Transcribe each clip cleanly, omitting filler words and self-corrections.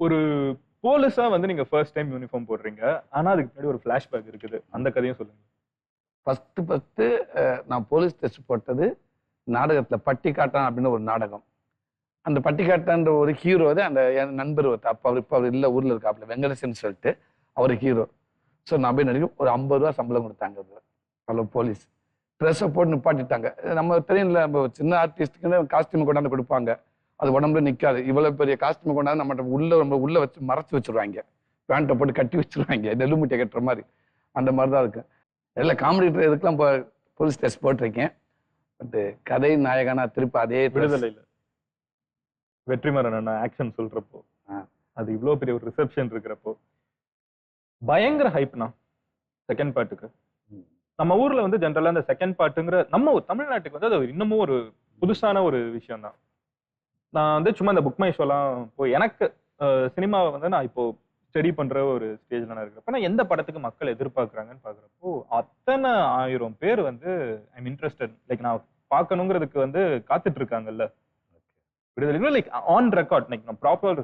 ஒரு போலீஸா வந்து நீங்க ஃபர்ஸ்ட் டைம் யூனிஃபார்ம் போடுறீங்க. ஆனா அதுக்கு முன்னாடி ஒரு ஃபிளாஷ்பேக் இருக்குது. அந்த கதையும் சொல்லுங்க. ஃபர்ஸ்ட் நான் போலீஸ் ட்ரெஸ் போட்டது நாடகத்துல பட்டிக்காட்டான் அப்படின்னு ஒரு நாடகம். அந்த பட்டிக்காட்டான்ற ஒரு ஹீரோ தான் அந்த என் நண்பர் ஒருத்தர். அப்ப அவர் இப்ப அவர் இல்ல, ஊர்ல இருக்காப்புல, வெங்கடேசன் சொல்லிட்டு அவர் ஹீரோ. ஸோ நான் போய் நடிக்க ஒரு 50 ரூபா சம்பளம் கொடுத்தாங்க. அவ்வளோ போலீஸ் ட்ரெஸ்ஸை போட்டு நிப்பாட்டிட்டாங்க. நம்ம தெரியல, நம்ம சின்ன ஆர்டிஸ்ட்டுக்கு காஸ்டியூம் கொண்டாந்து கொடுப்பாங்க. அது உடம்புல நிற்காது. இவ்வளோ பெரிய காஸ்டியூம் கொண்டாந்து நம்ம உள்ள வச்சு மறைச்சு வச்சிருவாங்க. பேண்ட்டை போட்டு கட்டி வச்சிருவாங்க, நெல்லுமுட்டை கட்டுற மாதிரி. அந்த மாதிரி தான் இருக்கு. எல்லாம் காமெடி இதுக்கெல்லாம் போலீஸ் ட்ரெஸ் போட்டிருக்கேன். பட் கதை நாயகனா திருப்பி அதே விடுதலையில வெற்றிமாறன் ஆக்ஷன் சொல்றப்போ அது இவ்வளவு பெரிய ஒரு ரிசப்ஷன் இருக்கிறப்போ பயங்கர ஹைப்னா செகண்ட் பார்ட்டுக்கு. நம்ம ஊர்ல வந்து ஜென்ரலா இந்த செகண்ட் பார்ட்டுங்கிற நம்ம தமிழ்நாட்டுக்கு வந்து அது இன்னமும் ஒரு புதுசான ஒரு விஷயம் தான். நான் வந்து சும்மா இந்த புக் மை ஷோலாம் போய் எனக்கு சினிமாவை வந்து நான் இப்போ ஸ்டடி பண்ற ஒரு ஸ்டேஜ்ல நான் இருக்கிறப்ப நான் எந்த படத்துக்கு மக்கள் எதிர்பார்க்கறாங்கன்னு பாக்குறப்போ அத்தனை 1000 பேர் வந்து ஐம் இன்ட்ரெஸ்டட், லைக் நான் பார்க்கணுங்கிறதுக்கு வந்து காத்துட்டு இருக்காங்கல்ல. விடுதலை லைக் ஆன் ரெக்கார்ட், லைக் நான் ப்ராப்பர்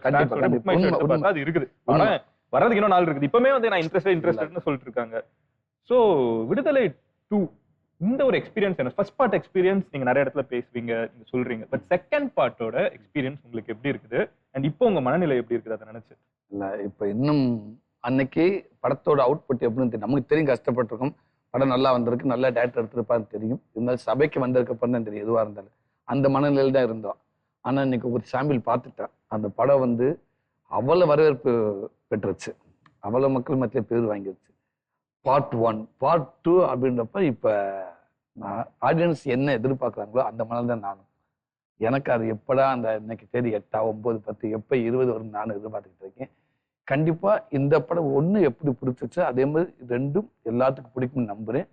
புக் மை ஷோ எடுத்து பார்த்தா அது இருக்குது. ஆனா வர்றதுக்கு இன்னும் நாள் இருக்குது. இப்பவுமே வந்து நான் இன்ட்ரெஸ்டட்னு சொல்லிட்டு இருக்காங்க. சோ விடுதலை 2 இந்த ஒரு எக்ஸ்பீரியன்ஸ் என்ன? ஃபர்ஸ்ட் பார்ட் எக்ஸ்பீரியன்ஸ் நீங்க நிறைய இடத்துல பேசுவீங்க, நீங்க சொல்றீங்க. பட் செகண்ட் பார்ட்டோட எக்ஸ்பீரியன்ஸ் உங்களுக்கு எப்படி இருக்குது? அண்ட் இப்போ உங்க மனநிலை எப்படி இருக்குது அதை நினைச்சு? இல்ல இப்ப இன்னும் அன்னைக்கு படத்தோட அவுட்புட் எப்படின்னு தெரியும். நமக்கு தெரியும் கஷ்டப்பட்டிருக்கோம். படம் நல்லா வந்திருக்கு, நல்லா டேரக்டர் எடுத்திருப்பான்னு தெரியும். இருந்தாலும் சபைக்கு வந்ததுக்கு அப்புறம் தான் தெரியும் எதுவா இருந்தாலும். அந்த மனநிலையில் தான் இருந்தோம். ஆனா இன்னைக்கு ஒரு சாம்பிள் பார்த்துட்டேன். அந்த படம் வந்து அவ்வளவு வரவேற்பு பெற்றுச்சு, அவ்வளவு மக்கள் மத்தியில பேர் வாங்கிருச்சு. பார்ட் 1 பார்ட் 2 அப்படின்றப்ப இப்ப ஆடியன்ஸ் என்ன எதிர்பார்க்குறாங்களோ அந்த மனதில் தான் நானும். எனக்கு அது எப்படா அந்த இன்னைக்கு தேதி 8, 9, 10 எப்ப 20 வரும் நானும் எதிர்பார்த்துக்கிட்டு இருக்கேன். கண்டிப்பா இந்த படம் 1 எப்படி பிடிச்சிச்சு அதே மாதிரி 2ம் எல்லாத்துக்கும் பிடிக்கும்னு நம்புறேன்.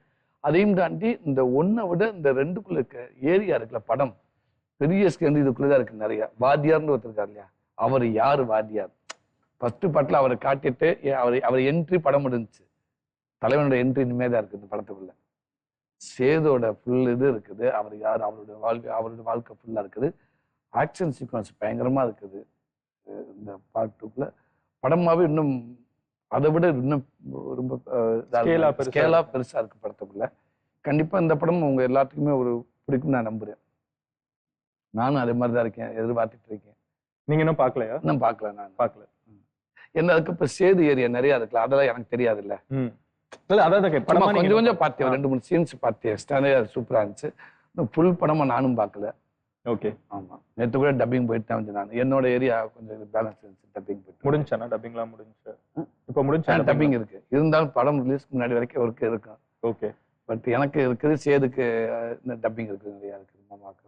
அதையும் தாண்டி இந்த 1 விட இந்த 2க்குள்ள இருக்க ஏரியா இருக்குல்ல, படம் பெரிய ஸ்கேன் இதுக்குள்ளதான் இருக்கு நிறைய. வாத்தியார்னு ஒருத்தர் இருக்கார் இல்லையா, அவர் யாரு வாத்தியார்? ஃபர்ஸ்ட் பாட்டுல அவரை காட்டிட்டு அவர் என்ட்ரி படம் முடிஞ்சுச்சு. தலைவனோட என்ட்ரி இனிமேதான் இருக்கு இந்த படத்துக்குள்ள. சேதோட ஃபுல் இது இருக்குது. அவர் யார், அவருடைய வாழ்க்கை ஃபுல்லா இருக்குது. ஆக்ஷன் சீக்வன்ஸ் பயங்கரமா இருக்குது இந்த பார்ட் 2க்குள்ள. படமாவே இன்னும் அதை விட இன்னும் ரொம்ப ஸ்கேலா பெருசா இருக்கு படத்துக்குள்ள. கண்டிப்பா இந்த படம் உங்க எல்லாத்துக்குமே ஒரு பிடிக்கும் நான் நம்புறேன். நானும் அதே மாதிரிதான் இருக்கேன், எதிர்பார்த்துட்டு இருக்கேன். நீங்க இன்னும் பார்க்கலையா? இன்னும் பார்க்கல, நான் பார்க்கல. என்ன அதுக்கு இப்ப சேது ஏரியா நிறைய இருக்குல்ல, அதெல்லாம் எனக்கு தெரியாது இல்ல. கொஞ்சம் கொஞ்சம் பார்த்தேன், 2-3 சீன்ஸ் பார்த்தேன். சூப்பரா இருந்துச்சு. ஃபுல் படமா நானும் பார்க்கல. ஓகே. ஆமா, நேற்று கூட டப்பிங் போயிட்டு தான் வந்து நான் என்னோட ஏரியா கொஞ்சம் பேலன்ஸ் இருந்துச்சு. டப்பிங் போயிட்டு முடிஞ்சானா? டப்பிங்லாம் முடிஞ்சு இப்போ முடிஞ்சா? டப்பிங் இருக்கு, இருந்தாலும் படம் ரிலீஸ்க்கு முன்னாடி வரைக்கும் ஒர்க் இருக்கும். ஓகே. பட் எனக்கு இருக்குது சேதுக்கு டப்பிங் இருக்குது, நிறையா இருக்குது. மாமாக்கு